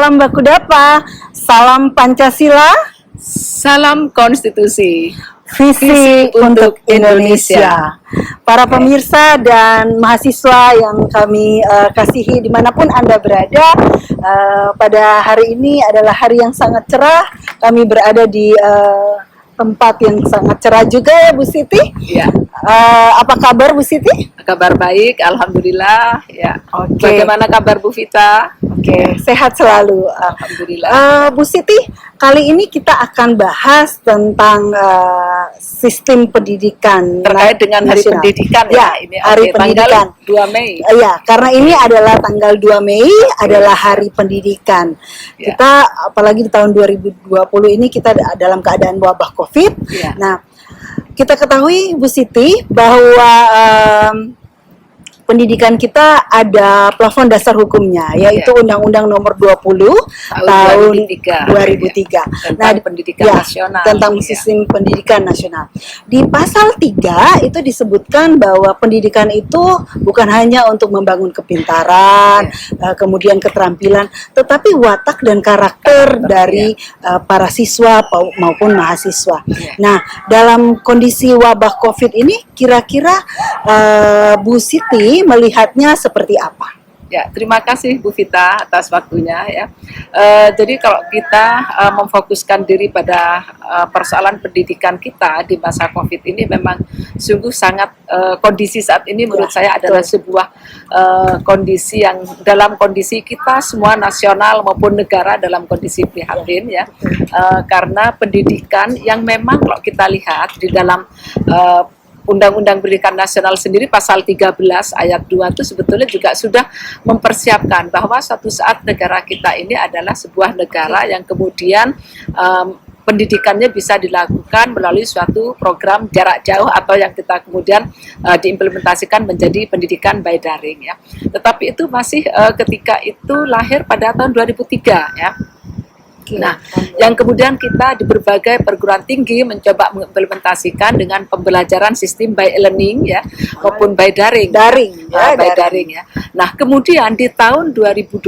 Salam baku dapa, salam Pancasila, Salam konstitusi. visi untuk Indonesia. Para pemirsa dan mahasiswa yang kami kasihi dimanapun Anda berada, pada hari ini adalah hari yang sangat cerah. Kami berada di tempat yang sangat cerah juga ya Bu Siti. Ya, Apa kabar Bu Siti? kabar baik, alhamdulillah. Ya. Oke. Bagaimana kabar Bu Vita? Oke, sehat selalu. Alhamdulillah. Bu Siti, kali ini kita akan bahas tentang sistem pendidikan Terkait dengan Hari nasional. Pendidikan Ya, ini. Hari Oke, Pendidikan. Tanggal 2 Mei. Ya, karena ini adalah tanggal 2 Mei adalah Hari Pendidikan. Ya. Kita apalagi di tahun 2020 ini kita dalam keadaan wabah Covid. Ya. Nah, kita ketahui Bu Siti bahwa pendidikan kita ada plafon dasar hukumnya, yaitu Undang-Undang Nomor 20 tahun 2003. Tentang pendidikan nasional. Tentang sistem pendidikan nasional. Di pasal 3 itu disebutkan bahwa pendidikan itu bukan hanya untuk membangun kepintaran, kemudian keterampilan, tetapi watak dan karakter dari para siswa maupun mahasiswa. Nah, dalam kondisi wabah Covid ini, kira-kira Bu Siti melihatnya seperti apa? Ya, terima kasih Bu Vita atas waktunya ya. Jadi kalau kita memfokuskan diri pada persoalan pendidikan kita di masa Covid ini memang sungguh sangat kondisi saat ini menurut saya adalah sebuah kondisi yang dalam kondisi kita semua nasional maupun negara dalam kondisi prihatin ya. Karena pendidikan yang memang kalau kita lihat di dalam Undang-Undang Pendidikan Nasional sendiri pasal 13 ayat 2 itu sebetulnya juga sudah mempersiapkan bahwa suatu saat negara kita ini adalah sebuah negara yang kemudian pendidikannya bisa dilakukan melalui suatu program jarak jauh atau yang kita kemudian diimplementasikan menjadi pendidikan by daring ya. Tetapi itu masih ketika itu lahir pada tahun 2003 ya. Nah, yang kemudian kita di berbagai perguruan tinggi mencoba mengimplementasikan dengan pembelajaran sistem by learning ya maupun by daring. By daring ya. Nah, kemudian di tahun 2020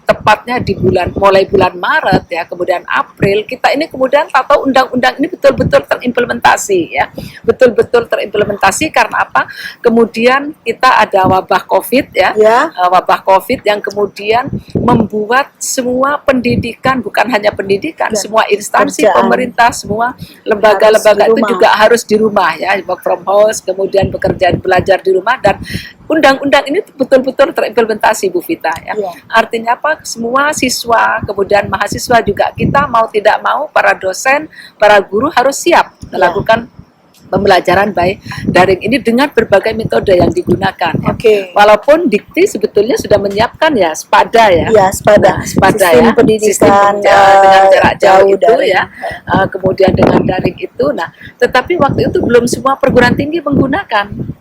tepatnya di mulai bulan Maret ya, kemudian April kita ini kemudian tahu undang-undang ini betul-betul terimplementasi ya. Betul-betul terimplementasi karena apa? Kemudian kita ada wabah Covid ya. Wabah Covid yang kemudian membuat semua pendidikan, bukan hanya pendidikan, semua instansi pemerintah, semua lembaga-lembaga itu juga harus di rumah ya, work from home, kemudian bekerja belajar di rumah, dan undang-undang ini betul-betul terimplementasi Bu Vita ya. Artinya apa? Semua siswa, kemudian mahasiswa juga kita mau tidak mau, para dosen, para guru harus siap melakukan pembelajaran by daring ini dengan berbagai metode yang digunakan. Walaupun Dikti sebetulnya sudah menyiapkan ya SPADA ya. SPADA sistem ya. Pendidikan dengan jarak jauh itu ya. Kemudian dengan daring itu. Nah, tetapi waktu itu belum semua perguruan tinggi menggunakan.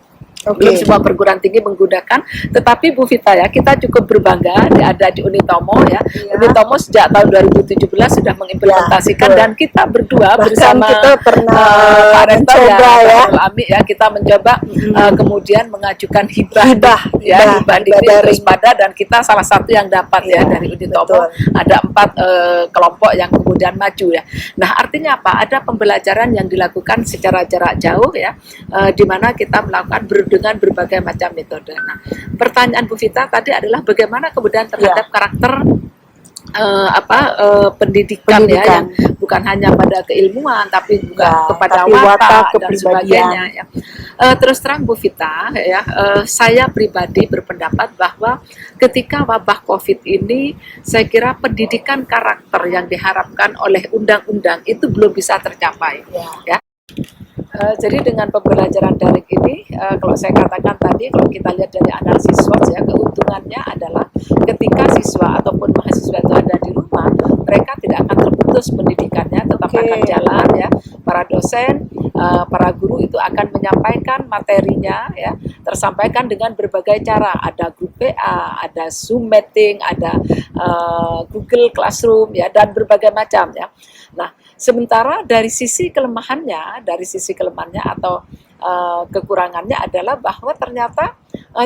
Belum semua perguruan tinggi menggunakan, tetapi Bu Vita ya, kita cukup berbangga ada di Unitomo ya. Unitomo sejak tahun 2017 sudah mengimplementasikan dan kita berdua bersama kita pernah Pak Rektor ya, Ami ya, kita mencoba kemudian mengajukan hibah di SPADA, dan kita salah satu yang dapat ya dari Unitomo. Ada 4 kelompok yang kemudian maju ya. Nah, artinya apa? Ada pembelajaran yang dilakukan secara jarak jauh ya, di mana kita melakukan dengan berbagai macam metode. Nah, pertanyaan Bu Vita tadi adalah bagaimana kemudian terhadap karakter pendidikan ya, yang bukan hanya pada keilmuan tapi juga kepada watak dan sebagainya ya. Terus terang Bu Vita ya, saya pribadi berpendapat bahwa ketika wabah Covid ini, saya kira pendidikan karakter yang diharapkan oleh undang-undang itu belum bisa tercapai ya. Jadi dengan pembelajaran daring ini, kalau saya katakan tadi, kalau kita lihat dari analisis SWOT ya, keuntungannya adalah ketika siswa ataupun mahasiswa itu ada di rumah, mereka tidak akan terputus pendidikannya, tetap akan jalan ya. Para dosen, para guru itu akan menyampaikan materinya ya, tersampaikan dengan berbagai cara. Ada grup PA, ada Zoom meeting, ada Google Classroom ya, dan berbagai macam ya. Nah, sementara dari sisi kelemahannya atau kekurangannya adalah bahwa ternyata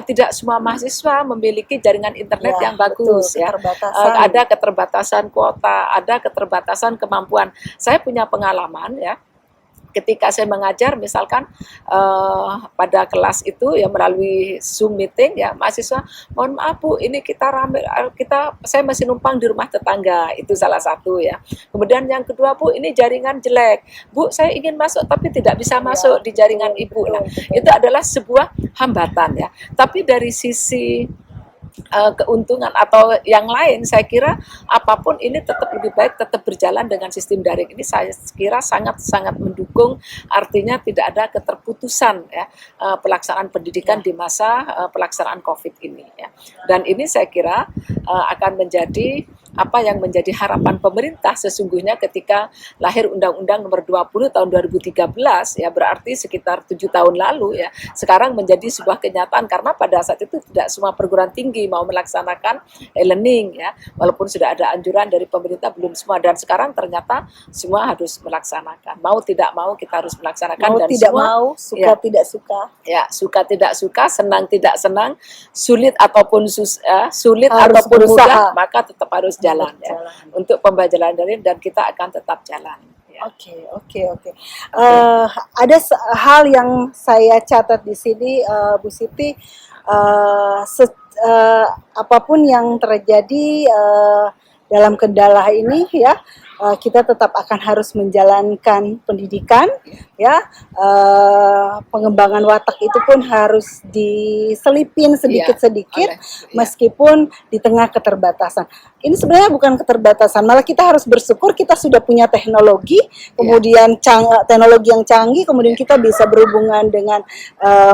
tidak semua mahasiswa memiliki jaringan internet Ya, yang bagus, betul, ya. keterbatasan. Ada keterbatasan kuota, ada keterbatasan kemampuan. Saya punya pengalaman, ya, ketika saya mengajar misalkan pada kelas itu ya melalui Zoom meeting, ya, mahasiswa, mohon maaf Bu, ini kita rame, saya masih numpang di rumah tetangga, itu salah satu, ya. Kemudian yang kedua, Bu, ini jaringan jelek, Bu, saya ingin masuk tapi tidak bisa masuk di jaringan Ibu. Nah, itu adalah sebuah hambatan, ya. Tapi dari sisi keuntungan atau yang lain, saya kira apapun ini tetap lebih baik tetap berjalan dengan sistem daring. Ini saya kira sangat-sangat mendukung, artinya tidak ada keterputusan, ya, pelaksanaan pendidikan di masa pelaksanaan COVID ini, ya. Dan ini saya kira akan menjadi apa yang menjadi harapan pemerintah sesungguhnya ketika lahir Undang-Undang Nomor 20 tahun 2013, ya, berarti sekitar 7 tahun lalu, ya, sekarang menjadi sebuah kenyataan karena pada saat itu tidak semua perguruan tinggi mau melaksanakan e-learning, ya, walaupun sudah ada anjuran dari pemerintah belum semua, dan sekarang ternyata semua harus melaksanakan, mau tidak mau kita harus melaksanakan, Mau dan tidak semua, mau, suka ya, tidak suka. ya, suka tidak suka, senang tidak senang, sulit ataupun sulit Harus ataupun berusaha. mudah, maka tetap harus jalan, ya, untuk pembelajaran daring, dan kita akan tetap jalan, ya. Oke. Ada hal yang saya catat di sini, Bu Siti, apapun yang terjadi dalam kendala ini, ya, kita tetap akan harus menjalankan pendidikan, ya. Pengembangan watak itu pun harus diselipin sedikit-sedikit, meskipun di tengah keterbatasan. Ini sebenarnya bukan keterbatasan, malah kita harus bersyukur kita sudah punya teknologi, kemudian teknologi yang canggih, kemudian kita bisa berhubungan dengan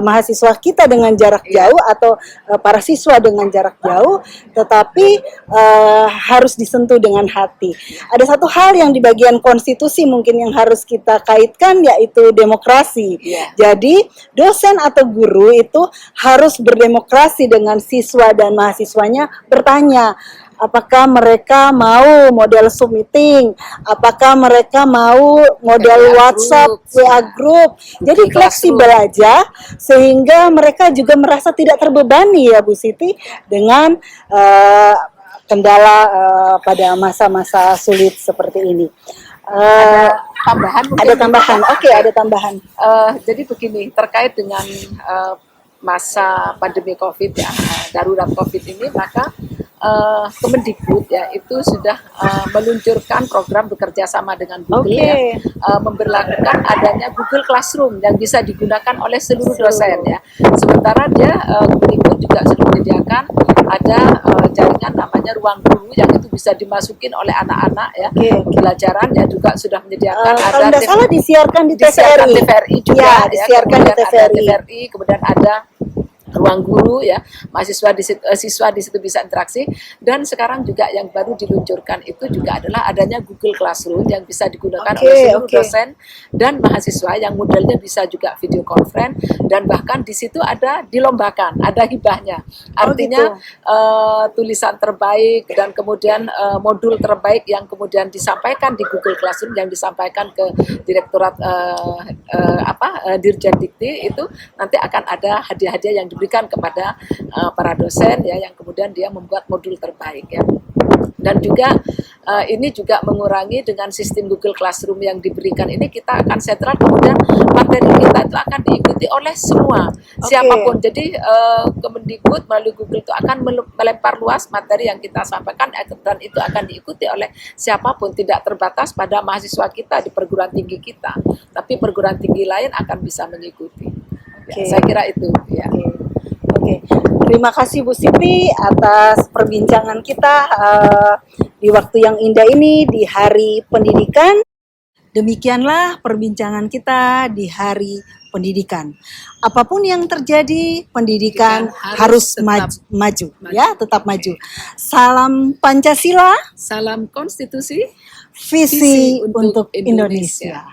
mahasiswa kita dengan jarak jauh atau para siswa dengan jarak jauh, tetapi harus disentuh dengan hati. Ada satu hal yang di bagian konstitusi mungkin yang harus kita kaitkan, yaitu demokrasi. Jadi dosen atau guru itu harus berdemokrasi dengan siswa dan mahasiswanya, bertanya apakah mereka mau model Zoom meeting, apakah mereka mau model WhatsApp, WA group. Jadi fleksibel aja sehingga mereka juga merasa tidak terbebani, ya Bu Siti, dengan kendala pada masa-masa sulit seperti ini. Ada tambahan. Oke, ada tambahan. Jadi begini, terkait dengan masa pandemi COVID, ya, darurat COVID ini, maka Kemendikbud, ya, itu sudah meluncurkan program bekerja sama dengan Google, ya, memberlakukan adanya Google Classroom yang bisa digunakan oleh seluruh dosen, ya. Sementara dia Kemendikbud juga sudah menyediakan ada jaringan namanya Ruang Guru yang itu bisa dimasukin oleh anak-anak, ya, pelajaran, ya, juga sudah menyediakan kalau tidak salah disiarkan di TVRI juga, ya, disiarkan di TVRI, kemudian ada Ruang Guru, ya, mahasiswa di situ, siswa di situ bisa interaksi, dan sekarang juga yang baru diluncurkan itu juga adalah adanya Google Classroom yang bisa digunakan oleh seluruh dosen dan mahasiswa, yang modelnya bisa juga video conference, dan bahkan di situ ada dilombakan, ada hibahnya, artinya tulisan terbaik dan kemudian modul terbaik yang kemudian disampaikan di Google Classroom, yang disampaikan ke Direktorat Dirjen Dikti, itu nanti akan ada hadiah-hadiah yang diberikan kepada para dosen, ya, yang kemudian dia membuat modul terbaik, ya. Dan juga ini juga mengurangi dengan sistem Google Classroom yang diberikan ini, kita akan sentral, kemudian materi kita itu akan diikuti oleh semua, siapapun. Jadi Kemendikbud melalui Google itu akan melempar luas materi yang kita sampaikan, dan itu akan diikuti oleh siapapun, tidak terbatas pada mahasiswa kita di perguruan tinggi kita, tapi perguruan tinggi lain akan bisa mengikuti. Ya, saya kira itu, ya. Terima kasih Bu Siti atas perbincangan kita di waktu yang indah ini di Hari Pendidikan. Demikianlah perbincangan kita di Hari Pendidikan. Apapun yang terjadi, pendidikan harus maju, ya, tetap maju. Salam Pancasila, salam konstitusi, visi untuk Indonesia.